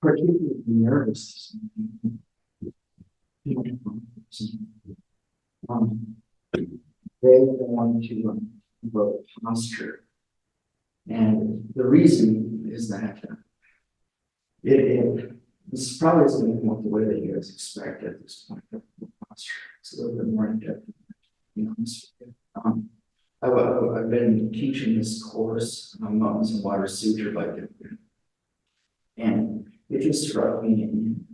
Particularly nervous. Um, they want to develop posture, and the reason is that this probably isn't going to come up the way that you guys expect at this point. Posture, it's a little bit more in depth. You know, I've been teaching this course on mountains and water suture by different, and it just struck me in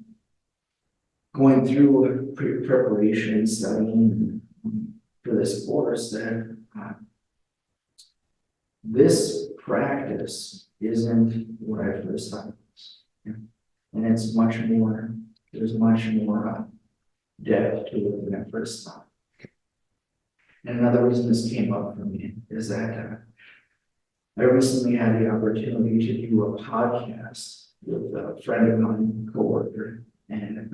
going through preparation and studying for this course that this practice isn't what I first thought it was. And it's much more, there's much more depth to it than I first thought. And another reason this came up for me is that I recently had the opportunity to do a podcast with a friend of mine, coworker, and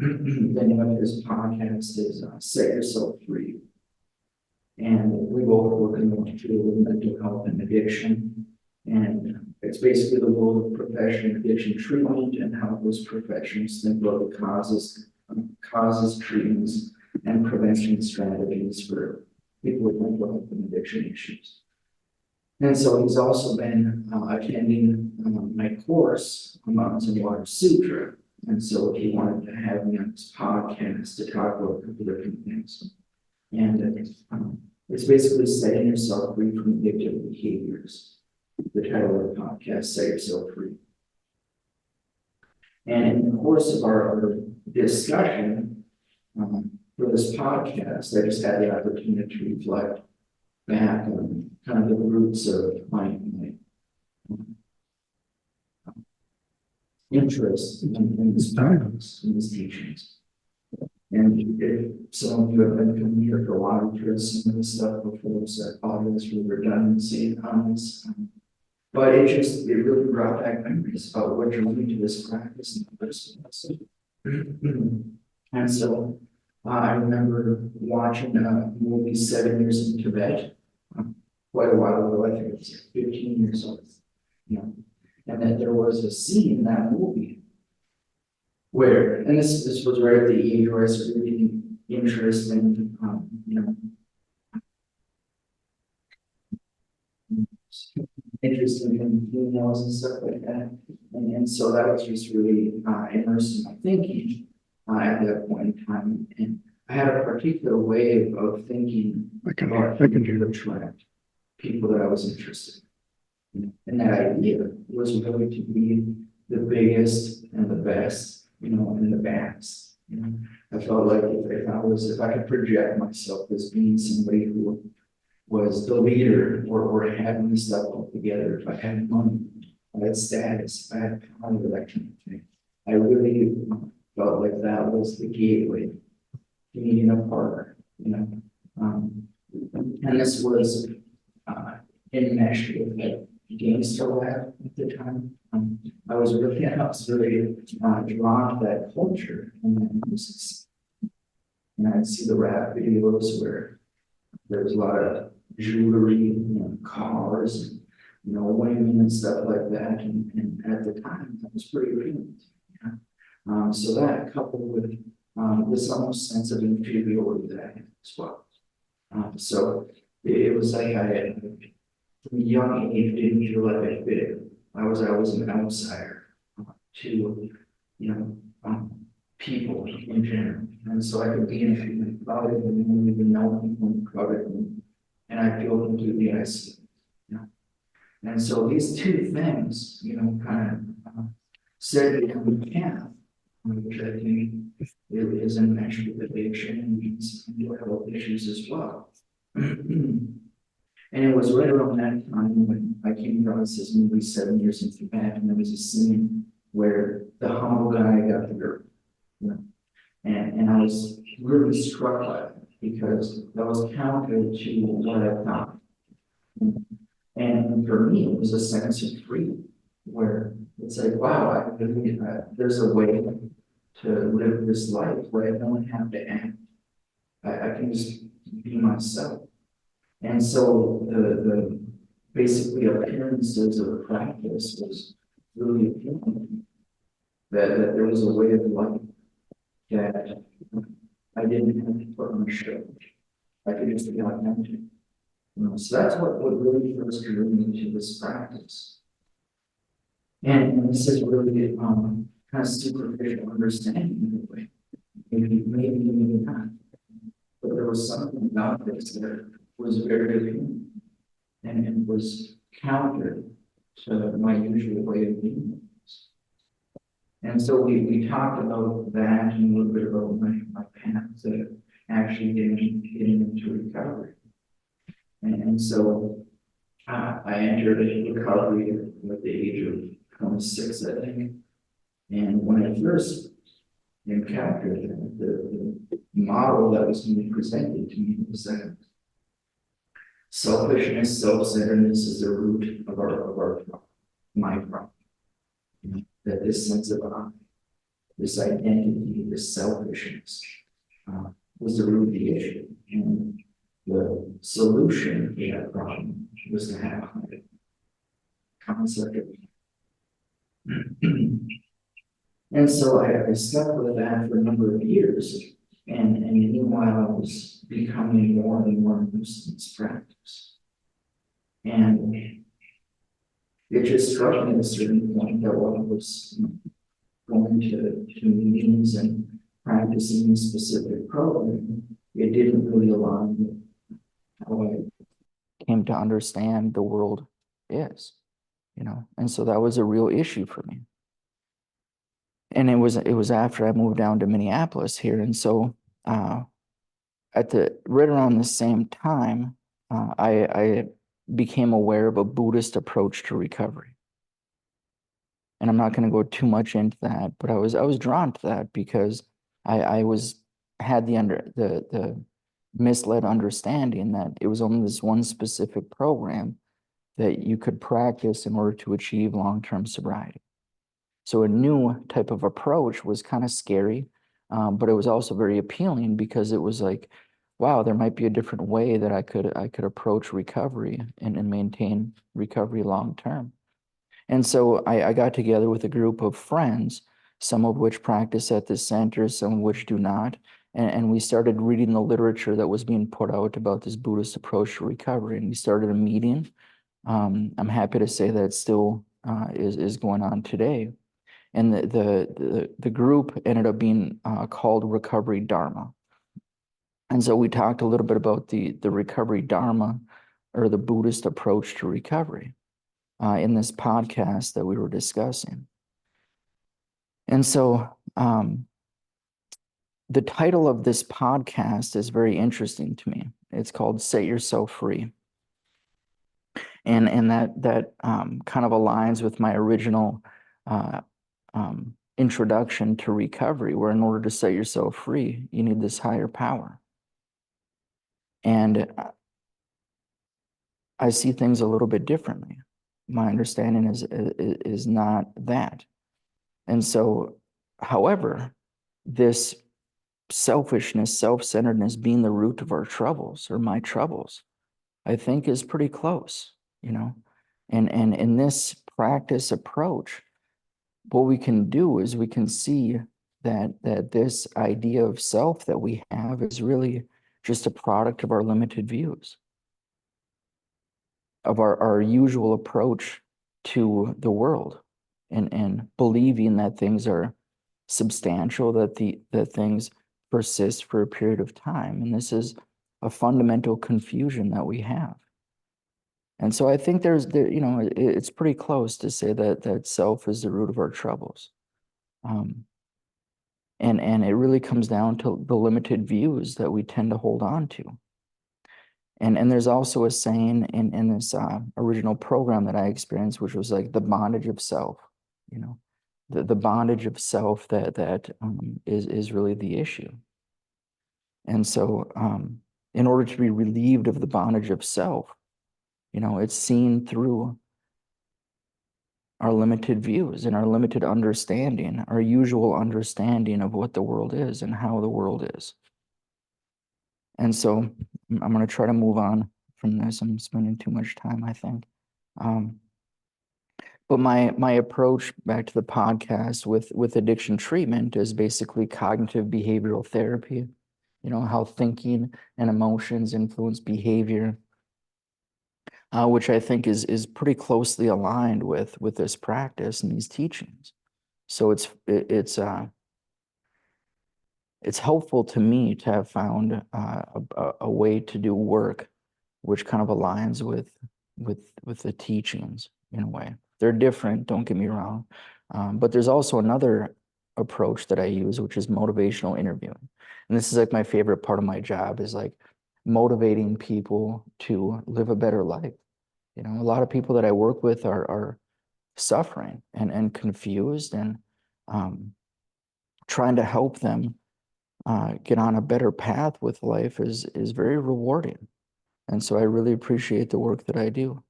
the name of his podcast is Set Yourself Free. And we both work in the field of mental health and addiction. And it's basically the world of professional addiction treatment and how those professions think about the causes, treatments, and prevention strategies for people with mental health and addiction issues. And so he's also been attending my course on Mountains and Water Sutra. And so he wanted to have me on this podcast to talk about a couple different things. And it's basically setting yourself free from addictive behaviors. The title of the podcast, Set Yourself Free. And in the course of our discussion for this podcast, I just had the opportunity to reflect back on kind of the roots of my interest in this practice, in these teachings. And if some of you have been coming here for a while, you've heard some of this stuff before, so I apologize for the redundancy on this. But it really brought back memories about what you're doing to this practice in the first place. And so I remember watching a movie 7 Years in Tibet quite a while ago. I think it was 15 years old. You know, and that there was a scene in that movie where, and this was right at the age where I started getting interest in, interested in females and stuff like that. And so that was just really immersed in my thinking at that point in time. And I had a particular way of thinking about to attract people that I was interested in. And that idea was really to be the biggest and the best, and the best. I felt like if I could project myself as being somebody who was the leader or having this stuff all together, if I had money, I had status, I had power, that kind of thing. I really felt like that was the gateway to meeting a partner, and this was enmeshed with the gangster lab at the time. I was really drawn to that culture, and I'd see the rap videos where there was a lot of jewelry, cars, women and stuff like that. And at the time, that was pretty real. So that coupled with this almost sense of inferiority that I had as well. So it was like I, from a young age, didn't feel like I fit in. I was an outsider to, people in general. And so I could be in a crowded room and even know people in a crowded room, and I feel completely isolated. And so these two things, kind of set me on the path, which I think is enmeshed with addiction and some mental health issues as well. And it was right around that time when I came across this movie 7 Years in Tibet, and there was a scene where the humble guy got the girl, and I was really struck by it because that was counter to what I thought. And for me, it was a sense of freedom where it's like, wow, there's a way to live this life where I don't have to act. I can just be myself. And so basically appearances of practice was really appealing. That there was a way of life that I didn't have to put on a show. I could just be authentic. So that's what really first drew me to this practice. And this is really kind of superficial understanding in a way. Maybe not. But there was something about this that was very appealing and was counter to my usual way of being. And so we talked about that and a little bit about my path to actually getting into recovery. And so I entered recovery at the age of 26, I think. And when I first encountered the model that was being presented to me was that selfishness, self-centeredness is the root of my problem. That this sense of I, this identity, this selfishness was the root of the issue. And the solution to that problem was to have a concept of and so I stuck with that for a number of years. And meanwhile, I was becoming more and more immersed in this practice. And it just struck me at a certain point that while I was going to meetings and practicing a specific program, it didn't really align with how I came to understand the world is, and so that was a real issue for me. And it was after I moved down to Minneapolis here, and so right around the same time, I became aware of a Buddhist approach to recovery. And I'm not going to go too much into that, but I was drawn to that because I had the misled understanding that it was only this one specific program that you could practice in order to achieve long-term sobriety. So a new type of approach was kind of scary, but it was also very appealing because it was like, wow, there might be a different way that I could approach recovery and maintain recovery long-term. And so I got together with a group of friends, some of which practice at this center, some of which do not. And we started reading the literature that was being put out about this Buddhist approach to recovery. And we started a meeting. I'm happy to say that it still is going on today. And the group ended up being called Recovery Dharma. And so we talked a little bit about the Recovery Dharma, or the Buddhist approach to recovery, in this podcast that we were discussing. And so the title of this podcast is very interesting to me. It's called Set Yourself Free. And that kind of aligns with my original introduction to recovery, where in order to set yourself free, you need this higher power. And I see things a little bit differently. My understanding is not that. And so, however, this selfishness, self-centeredness being the root of our troubles, or my troubles, I think is pretty close, And in this practice approach, what we can do is we can see that this idea of self that we have is really just a product of our limited views, of our usual approach to the world, and believing that things are substantial, that things persist for a period of time. And this is a fundamental confusion that we have. And so I think it's pretty close to say that self is the root of our troubles. And it really comes down to the limited views that we tend to hold on to. And there's also a saying in this original program that I experienced, which was like the bondage of self, the bondage of self that is really the issue. And so in order to be relieved of the bondage of self, it's seen through our limited views and our limited understanding, our usual understanding of what the world is and how the world is. And so I'm going to try to move on from this. I'm spending too much time, I think. But my approach back to the podcast with addiction treatment is basically cognitive behavioral therapy. You know, how thinking and emotions influence behavior, which I think is pretty closely aligned with this practice and these teachings. So it's helpful to me to have found a way to do work which kind of aligns with the teachings in a way. They're different, don't get me wrong, but there's also another approach that I use, which is motivational interviewing. And this is like my favorite part of my job is like motivating people to live a better life. You know, a lot of people that I work with are suffering and confused and um, trying to help them get on a better path with life is very rewarding. And so I really appreciate the work that I do.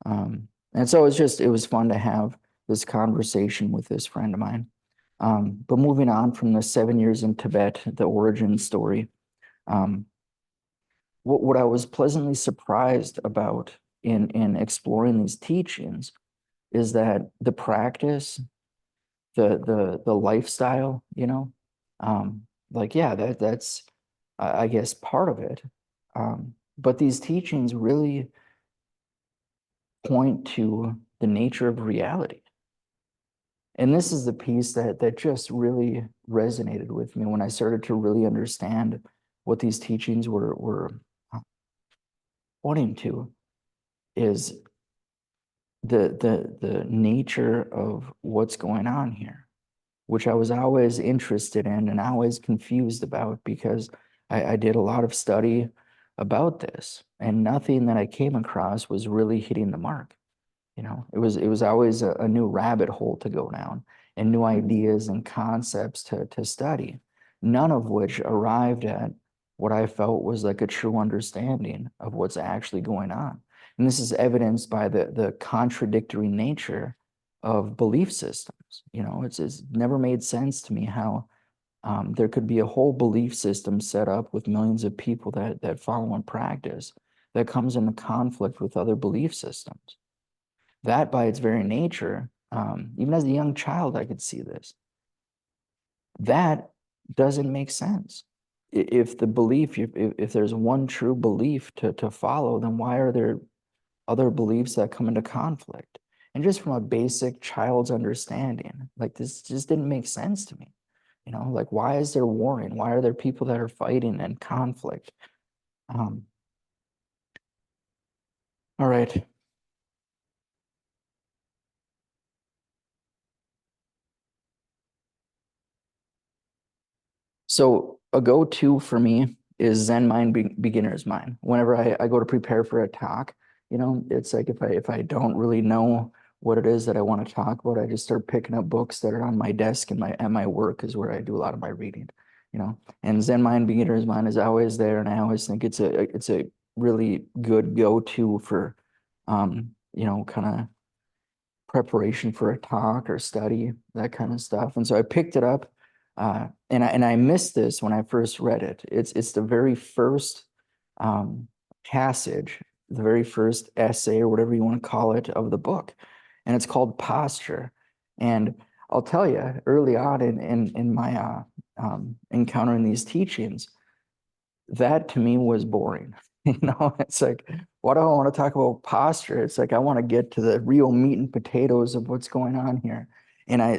And so it was fun to have this conversation with this friend of mine. But moving on from the 7 years in Tibet, the origin story, um, what I was pleasantly surprised about in exploring these teachings is that the practice, the lifestyle, you know, like yeah, that's I guess part of it. But these teachings really point to the nature of reality. And this is the piece that just really resonated with me when I started to really understand what these teachings were pointing to is the nature of what's going on here, which I was always interested in and always confused about because I did a lot of study about this and nothing that I came across was really hitting the mark. You know, it was always a new rabbit hole to go down and new ideas and concepts to study, none of which arrived at what I felt was like a true understanding of what's actually going on. And this is evidenced by the contradictory nature of belief systems. You know, it's never made sense to me how there could be a whole belief system set up with millions of people that follow and practice that comes into conflict with other belief systems. That by its very nature, even as a young child, I could see this. That doesn't make sense. If the belief, if there's one true belief to follow, then why are there other beliefs that come into conflict? And just from a basic child's understanding, like this just didn't make sense to me. You know, like why is there warring? Why are there people that are fighting and conflict? Um, all right. So a go-to for me is Zen Mind Beginner's Mind. Whenever I go to prepare for a talk, you know, it's like if I don't really know what it is that I want to talk about, I just start picking up books that are on my desk and my at my work is where I do a lot of my reading, you know. And Zen Mind Beginner's Mind is always there, and I always think it's a really good go-to for you know, kind of preparation for a talk or study, that kind of stuff. And so I picked it up, and I missed this when I first read it. It's the very first passage, the very first essay or whatever you want to call it of the book, and it's called Posture. And I'll tell you, early on in my encountering these teachings, that to me was boring. You know, it's like, why do I want to talk about posture? It's like I want to get to the real meat and potatoes of what's going on here. And I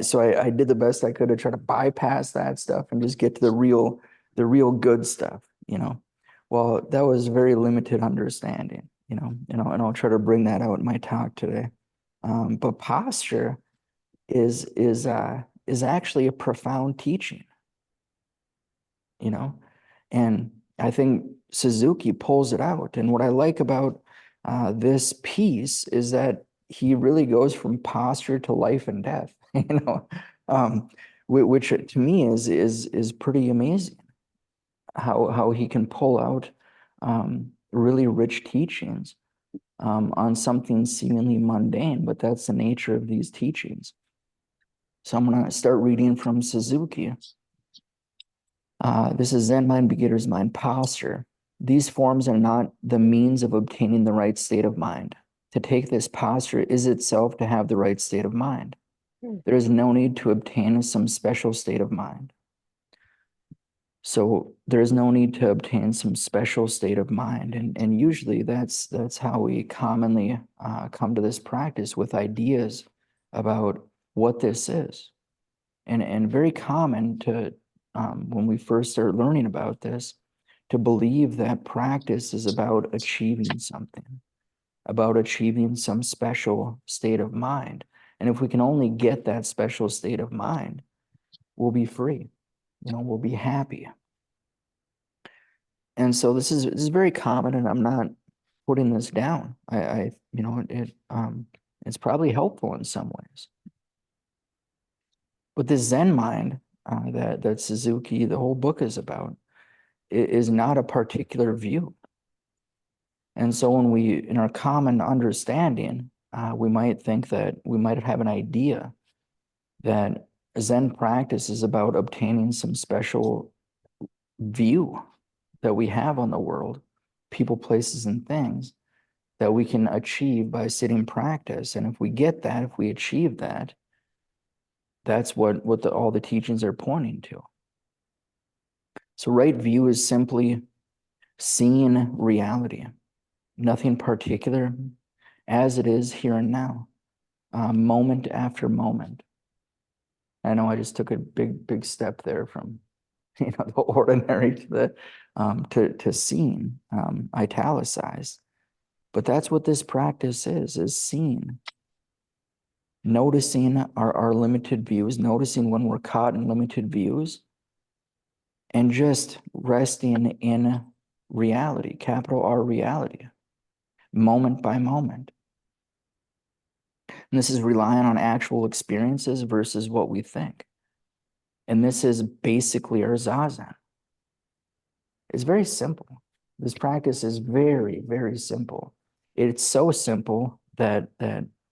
did the best I could to try to bypass that stuff and just get to the real good stuff, you know. Well, that was very limited understanding, you know, and I'll try to bring that out in my talk today. But posture is actually a profound teaching, you know, and I think Suzuki pulls it out. And what I like about this piece is that he really goes from posture to life and death, you know, which to me is pretty amazing. How he can pull out really rich teachings on something seemingly mundane, but that's the nature of these teachings. So I'm gonna start reading from Suzuki. This is Zen mind, beginner's mind, posture. These forms are not the means of obtaining the right state of mind. To take this posture is itself to have the right state of mind. There is no need to obtain some special state of mind. So there is no need to obtain some special state of mind. And usually that's how we commonly come to this practice, with ideas about what this is. And very common to, when we first start learning about this, to believe that practice is about achieving something, about achieving some special state of mind. And if we can only get that special state of mind, we'll be free, we'll be happy. And so this is very common, and I'm not putting this down. It's probably helpful in some ways. But this Zen mind that Suzuki, the whole book is about, is not a particular view. And so when we, in our common understanding, we might think that we might have an idea that Zen practice is about obtaining some special view that we have on the world, people, places, and things that we can achieve by sitting practice. And if we get that, if we achieve that, that's what all the teachings are pointing to. So right view is simply seeing reality, nothing particular, as it is here and now, moment after moment. I know I just took a big step there from the ordinary to the to seeing, italicized. But that's what this practice is seeing. Noticing our limited views, noticing when we're caught in limited views, and just resting in reality, capital R reality, moment by moment. And this is relying on actual experiences versus what we think. And this is basically our Zazen. It's very simple. This practice is very, very simple. It's so simple that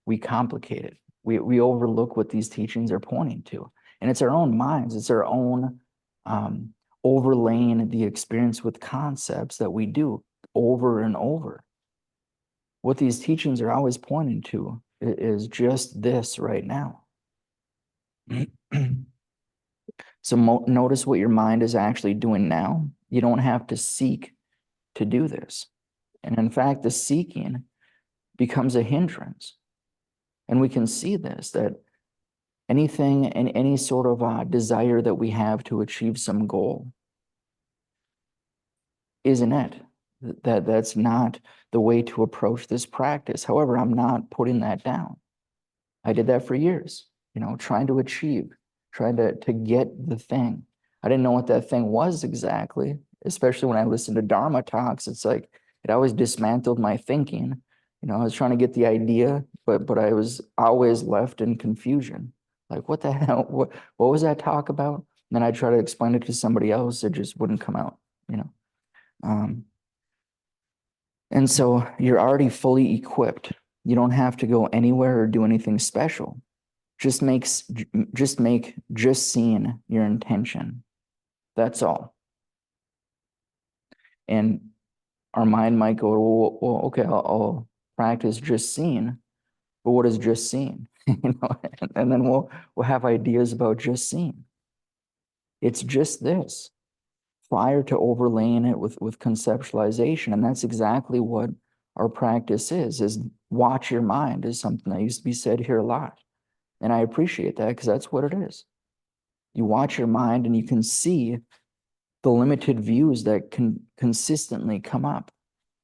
we complicate it. We overlook what these teachings are pointing to. And it's our own minds. It's our own overlaying the experience with concepts that we do over and over. What these teachings are always pointing to is just this right now. So notice what your mind is actually doing now. You don't have to seek to do this. And in fact, the seeking becomes a hindrance. And we can see this, that anything and any sort of desire that we have to achieve some goal isn't it. That's not the way to approach this practice. However, I'm not putting that down. I did that for years, trying to achieve, trying to get the thing. I didn't know what that thing was exactly, especially when I listened to Dharma talks. It's like it always dismantled my thinking. I was trying to get the idea, but I was always left in confusion. Like, what the hell? What was that talk about? And then I try to explain it to somebody else. It just wouldn't come out, And so you're already fully equipped. You don't have to go anywhere or do anything special. Just make seeing your intention. That's all. And our mind might go, well, okay, I'll practice just seeing, but what is just seeing? And then we'll have ideas about just seeing. It's just this, prior to overlaying it with conceptualization. And that's exactly what our practice is watch your mind is something that used to be said here a lot. And I appreciate that because that's what it is. You watch your mind and you can see the limited views that can consistently come up.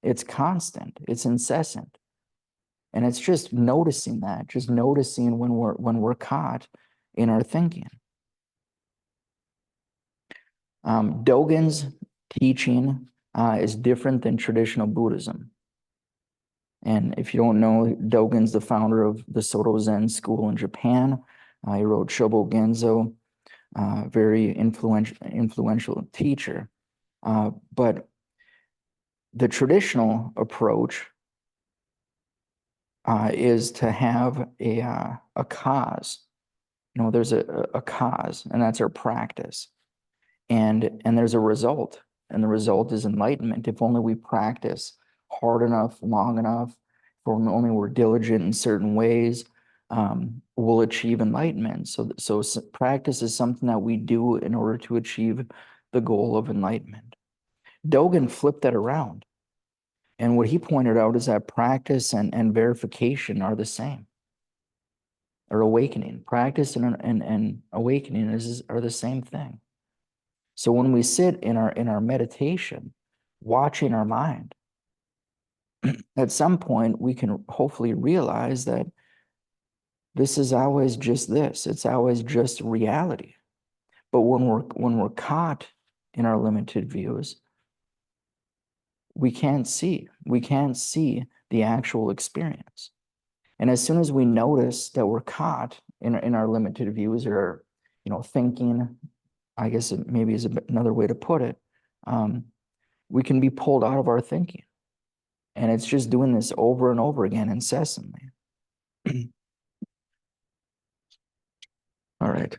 It's constant, it's incessant. And it's just noticing that, just noticing when we're caught in our thinking. Dogen's teaching is different than traditional Buddhism. And if you don't know, Dogen's the founder of the Soto Zen school in Japan. He wrote Shobo Genzo, very influential teacher. But the traditional approach is to have a cause. There's a cause, and that's our practice. And there's a result, and the result is enlightenment. If only we practice hard enough, long enough, if for only we're diligent in certain ways, we'll achieve enlightenment. So practice is something that we do in order to achieve the goal of enlightenment. Dogen flipped that around. And what he pointed out is that practice and verification are the same, or awakening. Practice and awakening are the same thing. So when we sit in our meditation, watching our mind, at some point we can hopefully realize that this is always just this. It's always just reality. But when we're caught in our limited views, we can't see the actual experience. And as soon as we notice that we're caught in our limited views, or thinking, I guess it maybe is another way to put it, we can be pulled out of our thinking. And it's just doing this over and over again incessantly. All right.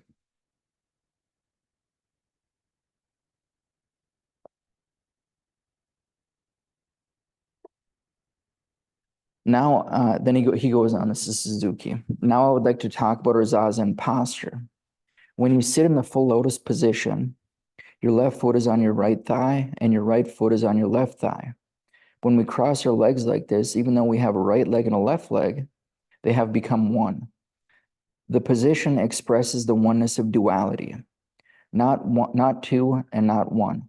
Now, then he goes on, this is Suzuki. Now I would like to talk about our Zazen posture. When you sit in the full lotus position, your left foot is on your right thigh and your right foot is on your left thigh. When we cross our legs like this, even though we have a right leg and a left leg, they have become one. The position expresses the oneness of duality, not two and not one.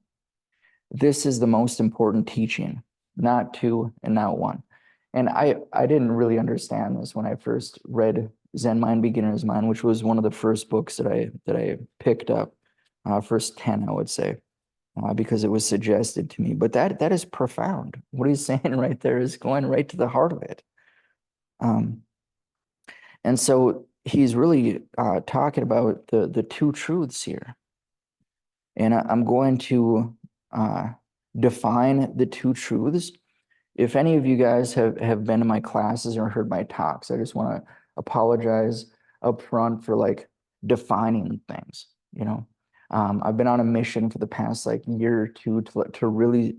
This is the most important teaching, not two and not one. And I didn't really understand this when I first read Zen Mind, Beginner's Mind, which was one of the first books that I picked up, first 10, I would say, because it was suggested to me. But that is profound. What he's saying right there is going right to the heart of it. And so he's really talking about the two truths here. And I'm going to define the two truths. If any of you guys have been in my classes or heard my talks, I just want to apologize up front for like defining things. I've been on a mission for the past year or two to really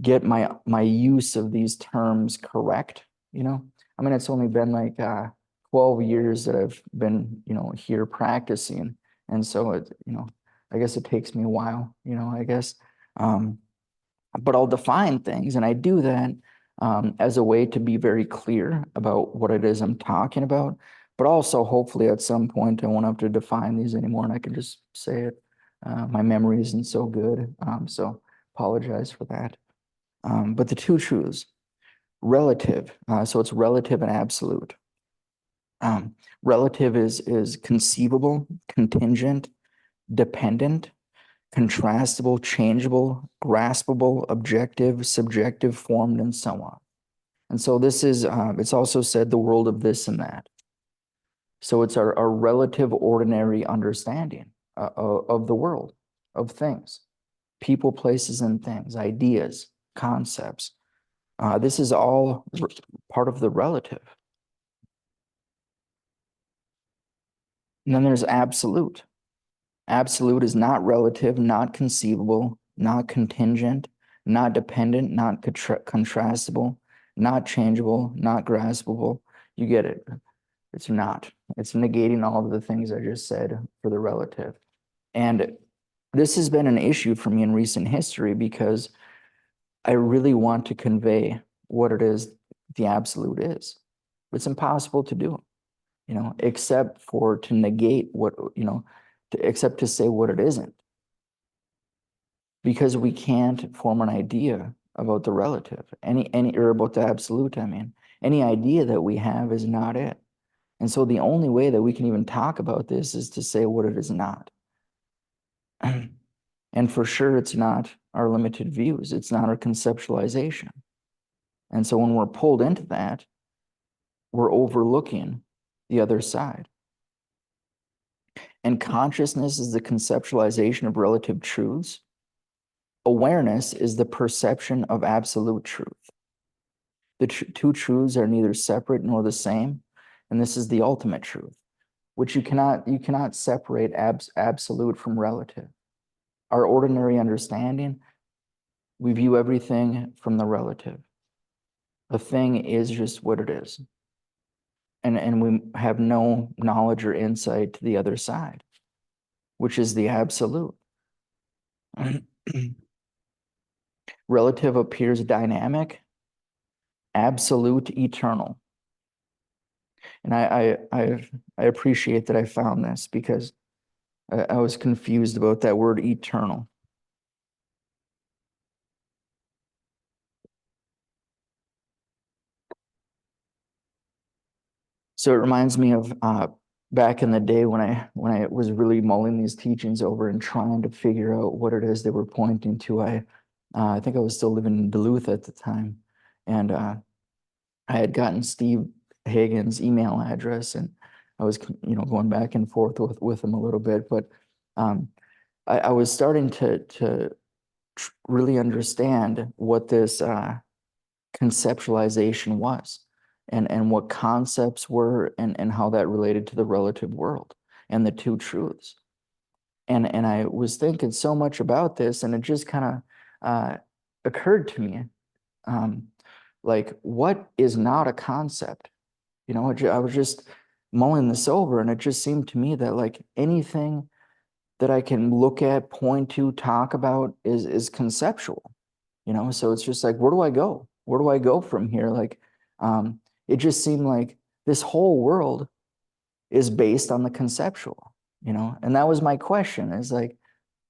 get my use of these terms correct. I mean, it's only been 12 years that I've been here practicing, and so I guess it takes me a while. I guess. But I'll define things, and I do that as a way to be very clear about what it is I'm talking about. But also, hopefully, at some point, I won't have to define these anymore, and I can just say it. My memory isn't so good, so apologize for that. But the two truths, relative. So it's relative and absolute. Relative is conceivable, contingent, dependent, contrastable, changeable, graspable, objective, subjective, formed, and so on. And so this is, it's also said the world of this and that. So it's our relative ordinary understanding of the world, of things, people, places, and things, ideas, concepts. This is all part of the relative. And then there's absolute. Absolute is not relative, not conceivable, not contingent, not dependent, not contrastable, not changeable, not graspable. You get it. It's not. It's negating all of the things I just said for the relative. And this has been an issue for me in recent history because I really want to convey what it is the absolute is. It's impossible to do, except for to negate what, except to say what it isn't, because we can't form an idea about the relative, or about the absolute. I mean, any idea that we have is not it. And so the only way that we can even talk about this is to say what it is not. And for sure, it's not our limited views. It's not our conceptualization. And so when we're pulled into that, we're overlooking the other side. And consciousness is the conceptualization of relative truths. Awareness is the perception of absolute truth. The two truths are neither separate nor the same, and this is the ultimate truth, which you cannot separate absolute from relative. Our ordinary understanding, we view everything from the relative. a thing is just what it is. And we have no knowledge or insight to the other side, which is the absolute. Relative appears dynamic, absolute eternal. And I appreciate that I found this, because I was confused about that word eternal. So it reminds me of back in the day when I was really mulling these teachings over and trying to figure out what it is they were pointing to. I think I was still living in Duluth at the time, and I had gotten Steve Hagen's email address, and I was going back and forth with him a little bit, but I was starting to really understand what this conceptualization was, and what concepts were, and how that related to the relative world and the two truths. And I was thinking so much about this, and it just kind of occurred to me, like, what is not a concept? I was just mulling this over, and it just seemed to me that, like, anything that I can look at, point to, talk about is conceptual. So it's just like, where do I go? Where do I go from here? Like, it just seemed like this whole world is based on the conceptual, and that was my question, is like,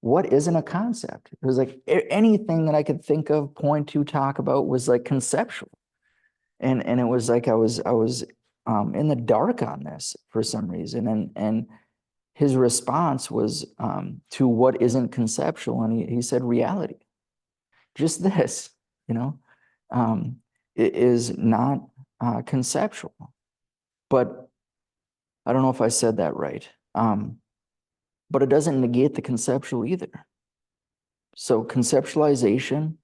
what isn't a concept? It was like anything that I could think of, point to, talk about was like conceptual. And it was like I was in the dark on this for some reason. And his response was to what isn't conceptual. And he said reality. Just this, it is not conceptual. But I don't know if I said that right. But it doesn't negate the conceptual either. So conceptualization,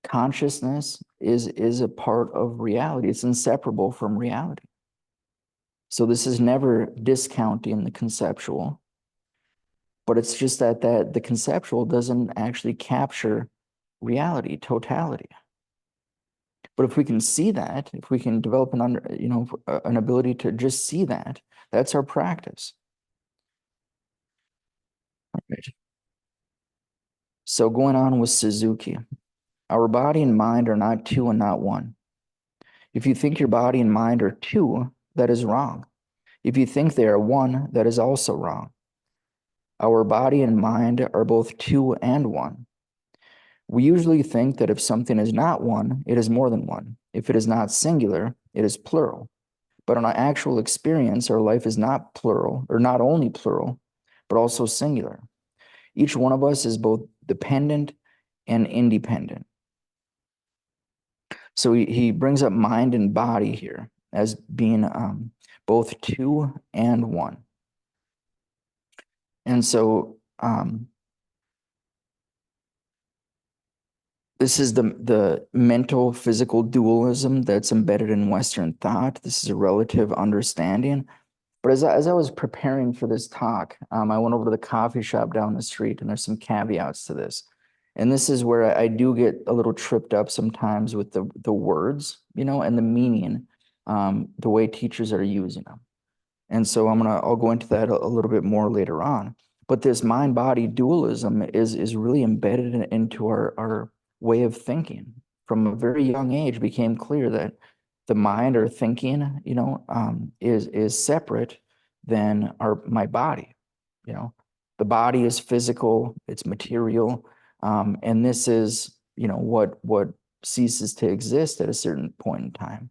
consciousness is a part of reality. It's inseparable from reality. So this is never discounting the conceptual, but it's just that the conceptual doesn't actually capture reality, totality. But if we can see that, if we can develop an ability to just see that, that's our practice. All right. So going on with Suzuki, our body and mind are not two and not one. If you think your body and mind are two, that is wrong. If you think they are one, that is also wrong. Our body and mind are both two and one. We usually think that if something is not one, it is more than one. If it is not singular, it is plural. But in our actual experience, our life is not plural, or not only plural, but also singular. Each one of us is both dependent and independent. So he brings up mind and body here as being both two and one. And so this is the mental physical dualism that's embedded in Western thought. This is a relative understanding. But as I was preparing for this talk, I went over to the coffee shop down the street, and there's some caveats to this. And this is where I do get a little tripped up sometimes with the words, and the meaning, the way teachers are using them. And so I'll go into that a little bit more later on. But this mind-body dualism is really embedded into our way of thinking. From a very young age, became clear that the mind or thinking, is separate than my body. The body is physical, it's material, and this is, what ceases to exist at a certain point in time.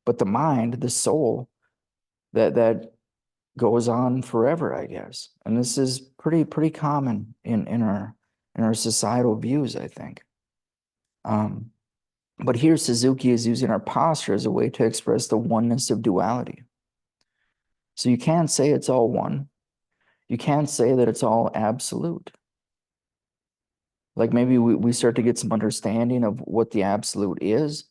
But the mind, the soul, that goes on forever, I guess. And this is pretty common in our societal views, I think. But here Suzuki is using our posture as a way to express the oneness of duality. So you can't say it's all one. You can't say that it's all absolute. Like maybe we start to get some understanding of what the absolute is,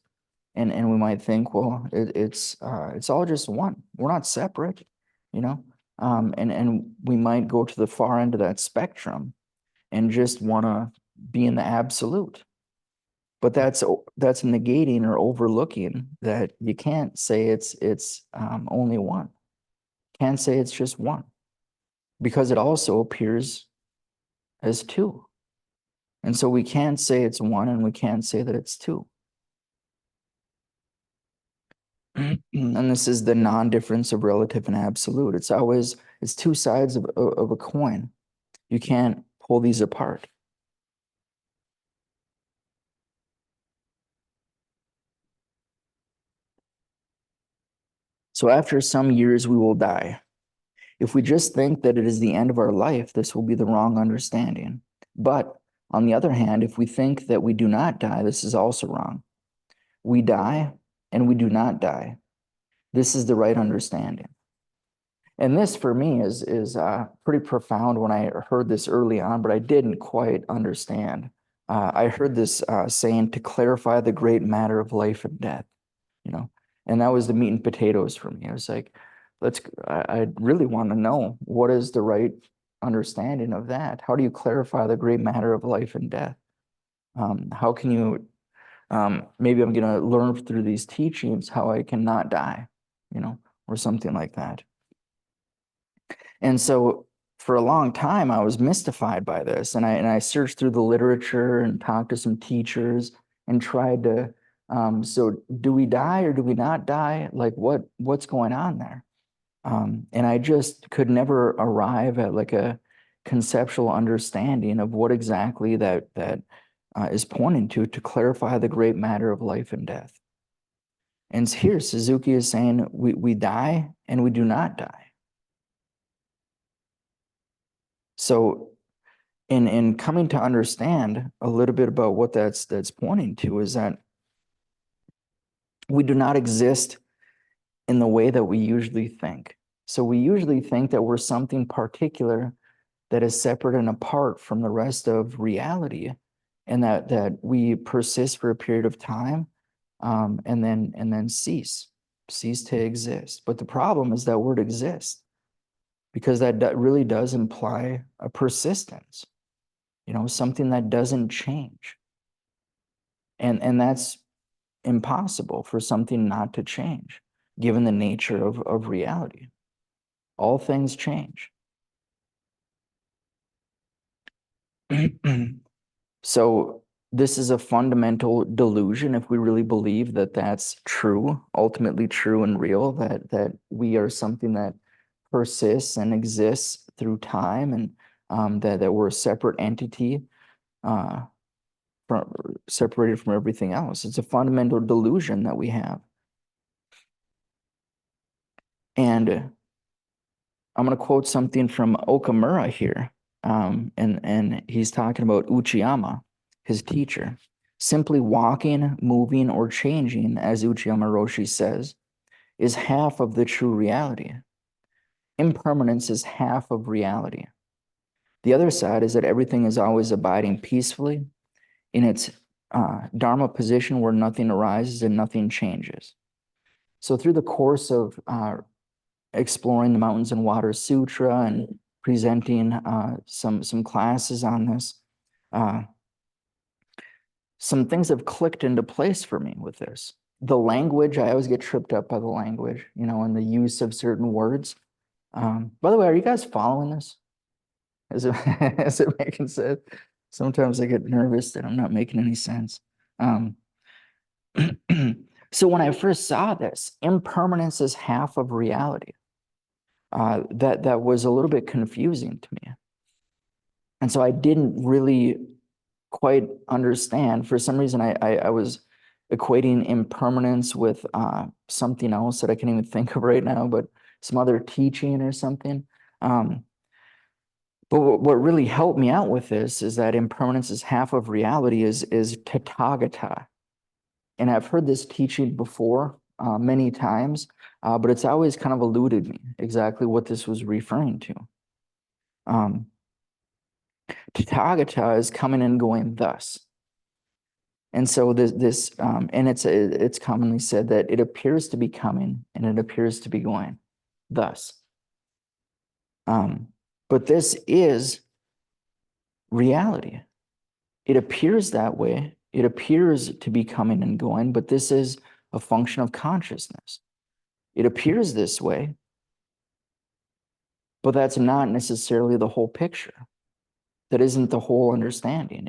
and we might think, well, it's all just one. We're not separate, and we might go to the far end of that spectrum and just want to be in the absolute. But that's negating or overlooking that you can't say it's only one. Can't say it's just one, because it also appears as two. And so we can't say it's one, and we can't say that it's two. And this is the non-difference of relative and absolute. It's two sides of a coin. You can't pull these apart. So after some years, we will die. If we just think that it is the end of our life, this will be the wrong understanding. But on the other hand, if we think that we do not die, this is also wrong. We die and we do not die. This is the right understanding. And this for me is pretty profound when I heard this early on, but I didn't quite understand. I heard this saying, to clarify the great matter of life and death, and that was the meat and potatoes for me. I was like, I really want to know, what is the right understanding of that? How do you clarify the great matter of life and death? How can you, maybe I'm going to learn through these teachings how I can not die, or something like that. And so for a long time, I was mystified by this, and I searched through the literature and talked to some teachers and tried to, so do we die or do we not die? Like what's going on there? And I just could never arrive at like a conceptual understanding of what exactly that is pointing to clarify the great matter of life and death. And here Suzuki is saying we die and we do not die. So in coming to understand a little bit about what that's pointing to, is that we do not exist in the way that we usually think. So we usually think that we're something particular that is separate and apart from the rest of reality, and that we persist for a period of time, and then cease to exist. But the problem is that word exists, because that really does imply a persistence, something that doesn't change. And that's impossible for something not to change, given the nature of reality. All things change. So this is a fundamental delusion if we really believe that that's true, ultimately true and real, that we are something that persists and exists through time, and that we're a separate entity, separated from everything else. It's a fundamental delusion that we have. And I'm going to quote something from Okamura here. And he's talking about Uchiyama, his teacher. Simply walking, moving, or changing, as Uchiyama Roshi says, is half of the true reality. Impermanence is half of reality. The other side is that everything is always abiding peacefully in its Dharma position, where nothing arises and nothing changes. So through the course of exploring the Mountains and Water Sutra and presenting some classes on this, some things have clicked into place for me with this. The language, I always get tripped up by the language, and the use of certain words. By the way, are you guys following this? Is it making sense? Sometimes I get nervous that I'm not making any sense. So when I first saw this, impermanence is half of reality. That was a little bit confusing to me. And so I didn't really quite understand. For some reason, I was equating impermanence with something else that I can't even think of right now, but some other teaching or something. But what really helped me out with this is that impermanence is half of reality is Tathagata. And I've heard this teaching before many times, but it's always kind of eluded me exactly what this was referring to. Tathagata is coming and going thus. And so and it's commonly said that it appears to be coming and it appears to be going thus. But this is reality. It appears that way It appears to be coming and going, but this is a function of consciousness. It appears this way, but that's not necessarily the whole picture. That isn't the whole understanding.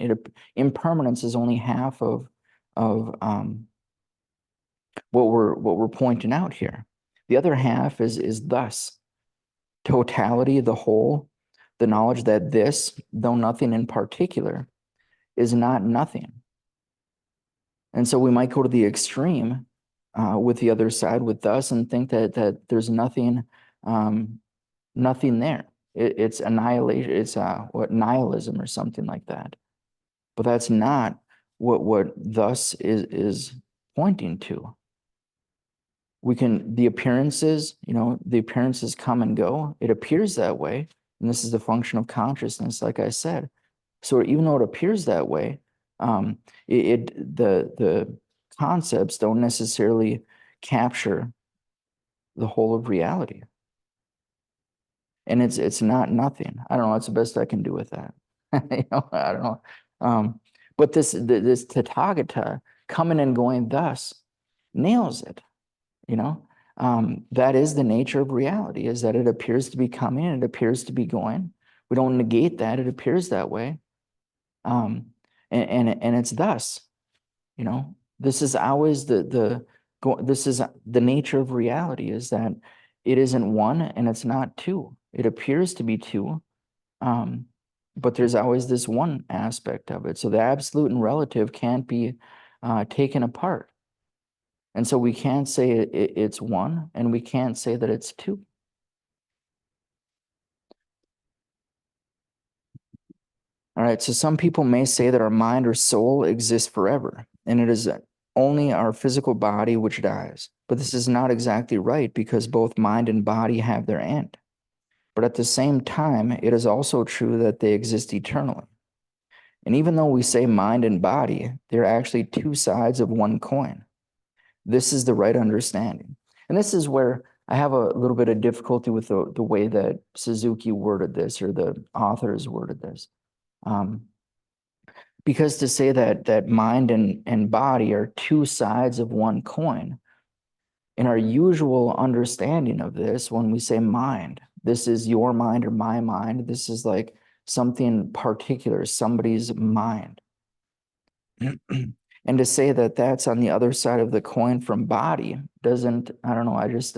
Impermanence is only half of what we're pointing out here. The other half is thus totality, the whole, the knowledge that this, though nothing in particular, is not nothing. And so we might go to the extreme with the other side, with thus, and think that there's nothing there. It's annihilation. It's nihilism or something like that. But that's not what thus is pointing to. The appearances come and go. It appears that way, and this is the function of consciousness, like I said. So even though it appears that way, the concepts don't necessarily capture the whole of reality. And it's not nothing. I don't know. That's the best I can do with that. I don't know. But this Tathagata coming and going thus nails it. That is the nature of reality, is that it appears to be coming, it appears to be going. We don't negate that. It appears that way. And it's thus, this is always this is the nature of reality, is that it isn't one and it's not two. It appears to be two, but there's always this one aspect of it. So the absolute and relative can't be taken apart. And so we can't say it's one, and we can't say that it's two. All right, so some people may say that our mind or soul exists forever, and it is only our physical body which dies. But this is not exactly right, because both mind and body have their end. But at the same time, it is also true that they exist eternally. And even though we say mind and body, they're actually two sides of one coin. This is the right understanding. And this is where I have a little bit of difficulty with the way that Suzuki worded this, or the authors worded this. Because to say that mind and body are two sides of one coin, in our usual understanding of this, when we say mind, this is your mind or my mind, this is like something particular, somebody's mind. And to say that that's on the other side of the coin from body doesn't, I don't know, I just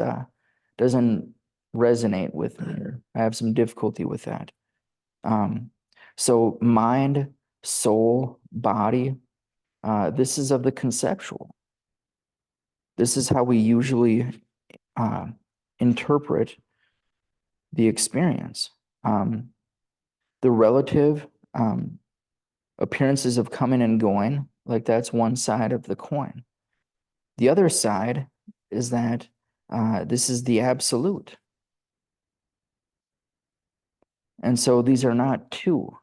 doesn't resonate with me. I have some difficulty with that. So mind, soul, body, this is of the conceptual. This is how we usually interpret the experience. The relative appearances of coming and going, like that's one side of the coin. The other side is that this is the absolute. And so these are not two.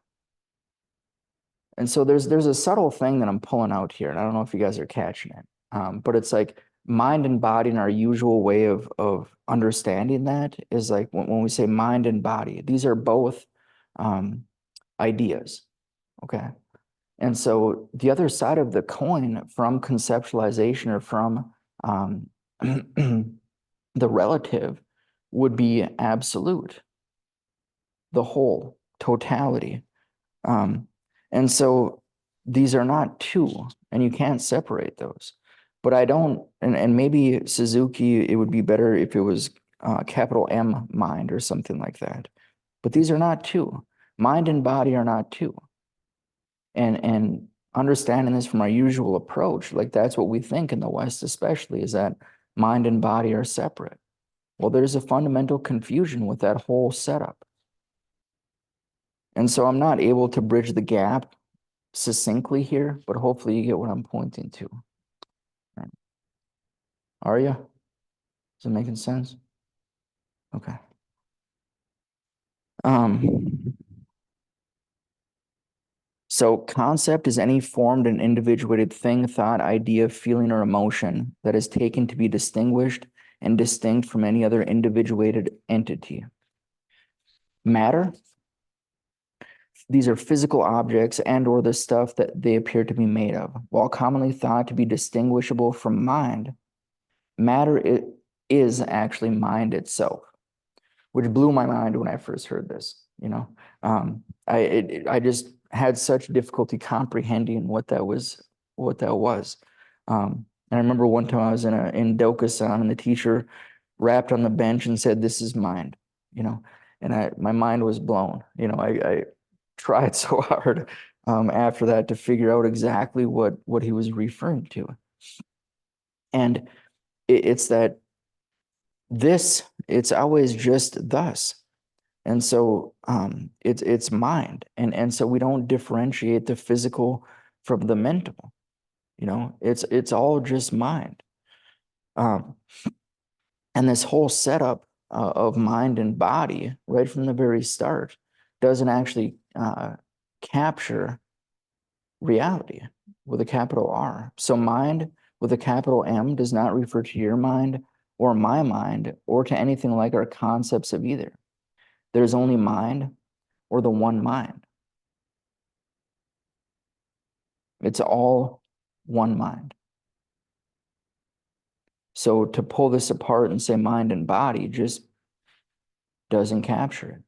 And so there's a subtle thing that I'm pulling out here, and I don't know if you guys are catching it, but it's like mind and body in our usual way of understanding that is like when we say mind and body, these are both ideas, okay? And so the other side of the coin from conceptualization, or from the relative, would be absolute, the whole, totality. And so these are not two, and you can't separate those. But I don't, and maybe Suzuki, it would be better if it was capital M mind or something like that. But these are not two. Mind and body are not two. And understanding this from our usual approach, like that's what we think in the West especially, is that mind and body are separate. Well, there's a fundamental confusion with that whole setup. And so I'm not able to bridge the gap succinctly here, but hopefully you get what I'm pointing to. Right. Are you? Is it making sense? Okay. So concept is any formed and individuated thing, thought, idea, feeling, or emotion that is taken to be distinguished and distinct from any other individuated entity. Matter, these are physical objects and or the stuff that they appear to be made of. While commonly thought to be distinguishable from mind, matter is actually mind itself, which blew my mind when I first heard this. I just had such difficulty comprehending what that was. And I remember one time I was in Dokusan, and the teacher rapped on the bench and said, "This is mind," and my mind was blown. I tried so hard after that to figure out exactly what he was referring to. And it's that it's always just thus. And so it's mind. And so we don't differentiate the physical from the mental. It's all just mind. And this whole setup of mind and body right from the very start doesn't actually capture reality with a capital R. So mind with a capital M does not refer to your mind or my mind or to anything like our concepts of either. There's only mind or the one mind. It's all one mind. So to pull this apart and say mind and body just doesn't capture it.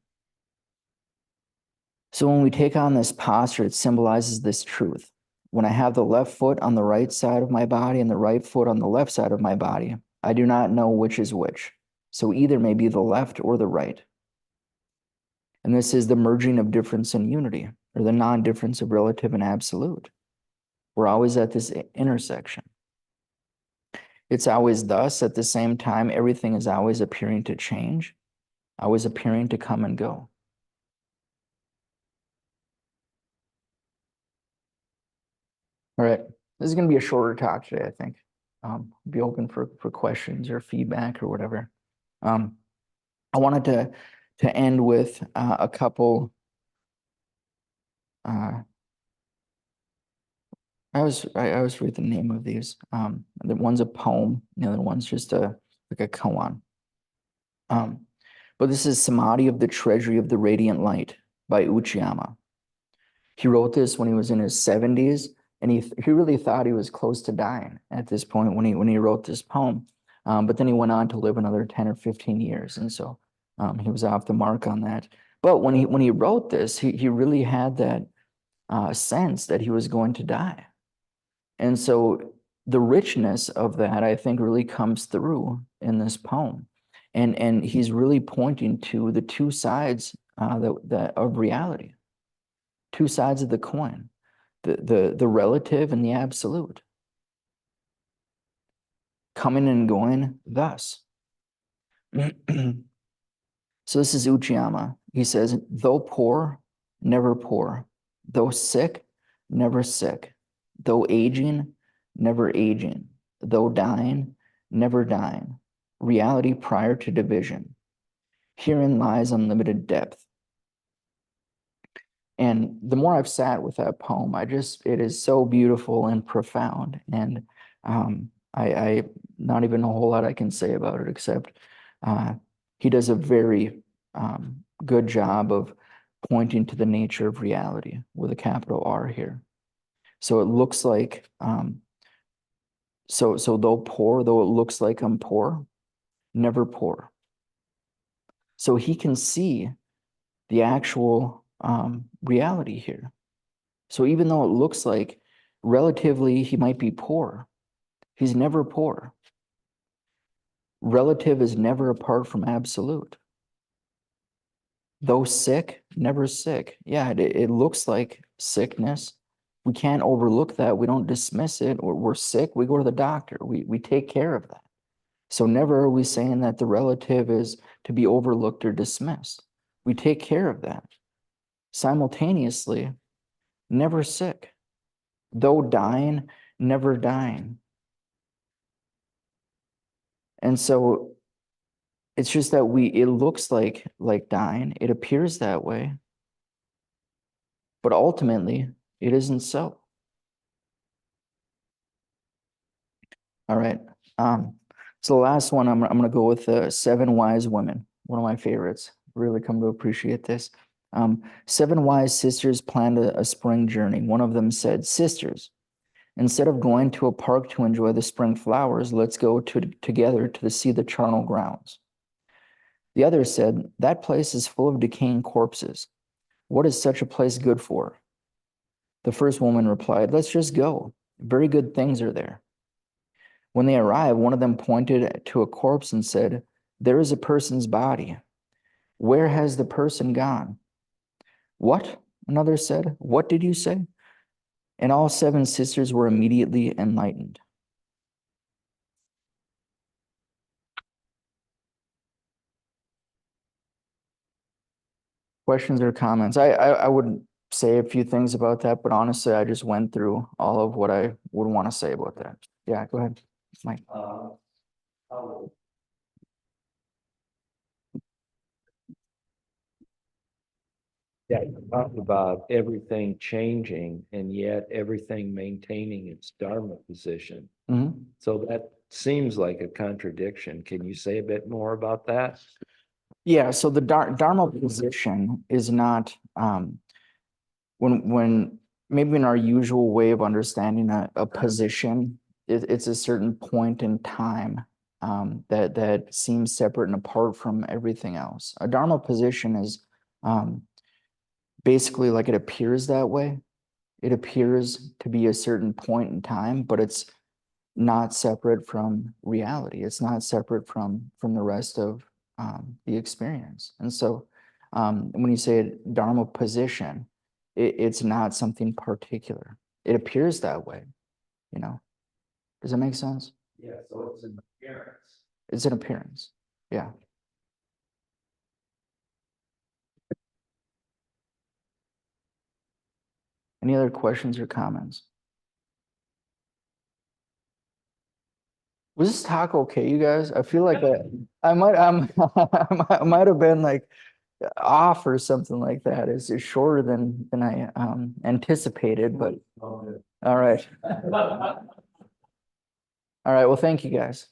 So when we take on this posture, it symbolizes this truth. When I have the left foot on the right side of my body and the right foot on the left side of my body, I do not know which is which. So either may be the left or the right. And this is the merging of difference and unity, or the non-difference of relative and absolute. We're always at this intersection. It's always thus. At the same time, everything is always appearing to change, always appearing to come and go. All right, this is going to be a shorter talk today, I think. Be open for questions or feedback or whatever. I wanted to end with a couple. I always forget the name of these. The one's a poem, the other one's just like a koan. But this is Samadhi of the Treasury of the Radiant Light by Uchiyama. He wrote this when he was in his 70s, and he really thought he was close to dying at this point when he wrote this poem. But then he went on to live another 10 or 15 years, and so he was off the mark on that. But when he wrote this, he really had that sense that he was going to die. And so the richness of that, I think, really comes through in this poem. And he's really pointing to the two sides of reality, two sides of the coin, the relative and the absolute, coming and going thus. So this is Uchiyama. He says, though poor, never poor. Though sick, never sick. Though aging, never aging. Though dying, never dying. Reality prior to division. Herein lies unlimited depth. And the more I've sat with that poem, it is so beautiful and profound. And I not even a whole lot I can say about it, except he does a very good job of pointing to the nature of reality with a capital R here. So it looks like, so though poor, though it looks like I'm poor, never poor. So he can see the actual reality here. So even though it looks like relatively he might be poor, he's never poor. Relative is never apart from absolute. Though sick, never sick. Yeah, it looks like sickness. We can't overlook that. We don't dismiss it. We're sick, we go to the doctor. We take care of that. So never are we saying that the relative is to be overlooked or dismissed. We take care of that. Simultaneously, never sick. Though dying, never dying. And so it's just that it looks like dying. It appears that way. But ultimately, it isn't so. All right. So the last one, I'm going to go with 7 Wise Women, one of my favorites. Really come to appreciate this. Seven wise sisters planned a spring journey. One of them said, "Sisters, instead of going to a park to enjoy the spring flowers, let's go together to see the charnel grounds." The other said, "That place is full of decaying corpses. What is such a place good for?" The first woman replied, "Let's just go. Very good things are there." When they arrived, one of them pointed to a corpse and said, "There is a person's body. Where has the person gone?" "What?" another said. "What did you say?" And all seven sisters were immediately enlightened. Questions or comments? I would say a few things about that, but honestly, I just went through all of what I would want to say about that. Yeah, go ahead, Mike. Yeah, you talked about everything changing and yet everything maintaining its Dharma position. Mhm. So that seems like a contradiction. Can you say a bit more about that? Yeah, so the Dharma position is not when maybe in our usual way of understanding a position, it's a certain point in time that seems separate and apart from everything else. A Dharma position is basically like it appears that way. It appears to be a certain point in time, but it's not separate from reality. It's not separate from the rest of the experience. And so when you say a Dharma position, it's not something particular. It appears that way, you know. Does that make sense? Yeah, so it's an appearance. It's an appearance. Yeah. Any other questions or comments? Was this talk okay, you guys? I feel like I might I might have been like off or something like that. It's shorter than I anticipated, but all right. All right. Well, thank you guys.